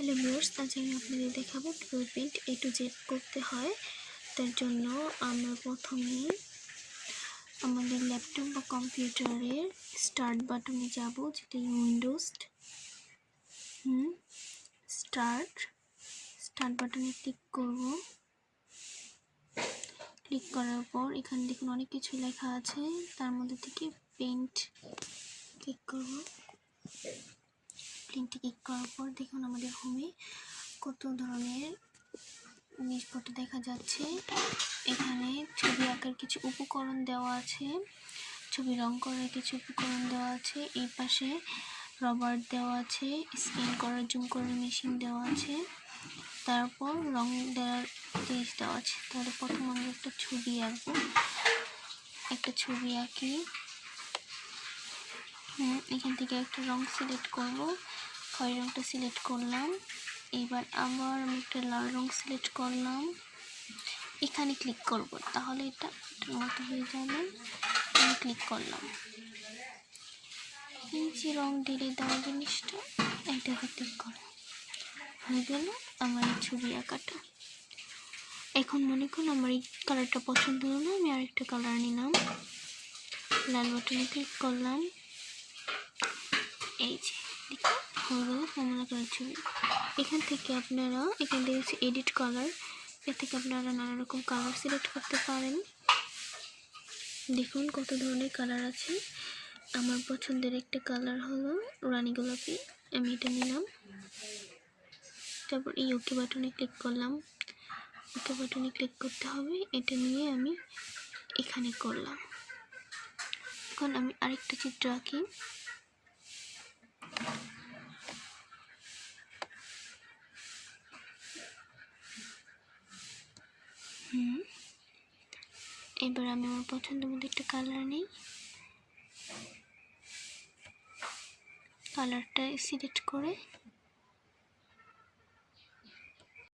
Hello viewers, আজ আমি আপনাদের দেখাবো কিভাবে পেইন্ট A to Z করতে হয়। তার জন্য আমরা প্রথমে আমাদের ল্যাপটপ বা কম্পিউটারের স্টার্ট বাটনে যাব, যেটা উইন্ডোজ। স্টার্ট বাটনে ক্লিক করব। ক্লিক করার পর এখানে দেখুন অনেক কিছু লেখা আছে, তার মধ্যে থেকে পেইন্ট ক্লিক করব। পেইন্টে ক্লিক করার পর দেখুন আমাদের হোমে কত ধরনের জিনিসপত্র দেখা যাচ্ছে। এখানে ছবি আঁকার কিছু উপকরণ দেওয়া আছে, ছবি রং করার কিছু উপকরণ দেওয়া আছে। এই পাশে রবার দেওয়া আছে, স্ক্যান করার জুম করার মেশিন দেওয়া আছে, তারপর রং দেওয়ার জিনিস দেওয়া আছে। তাহলে প্রথম আমরা একটা ছবি আঁকবো। একটা ছবি আঁকি। এখান থেকে একটা রং সিলেক্ট করব। খয়েরি রংটা সিলেক্ট করলাম। এবার আবার আমি একটা লাল রং সিলেক্ট করলাম, এখানে ক্লিক করব, তাহলে এটা মতো হয়ে যাবে। আমি ক্লিক করলাম, এই যে রং ঢেলে দেওয়া জিনিসটা, এইটাকে ক্লিক করো, হয়ে গেল আমার এই ছবি আঁকাটা। এখন মনে করুন আমার এই কালারটা পছন্দ হলো না, আমি আরেকটা কালার নিলাম, লাল বাটনে ক্লিক করলাম, এই যে দেখুন হয়ে গেল কমলা কালার ছবি। এখান থেকে আপনারা এখান থেকে হচ্ছে এডিট কালার, এর থেকে আপনারা নানা রকম কালার সিলেক্ট করতে পারেন। দেখুন কত ধরনের কালার আছে। আমার পছন্দের একটা কালার হলো রানী গোলাপি, আমি এটা নিলাম। তারপর এই ওকে বাটনে ক্লিক করলাম। ওকে বাটনে ক্লিক করতে হবে, এটা নিয়ে আমি এখানে করলাম। এখন আমি আরেকটা চিত্র আঁকি। এবার আমি আমার পছন্দের মধ্যে একটা কালার নিই, কালারটা সিলেক্ট করে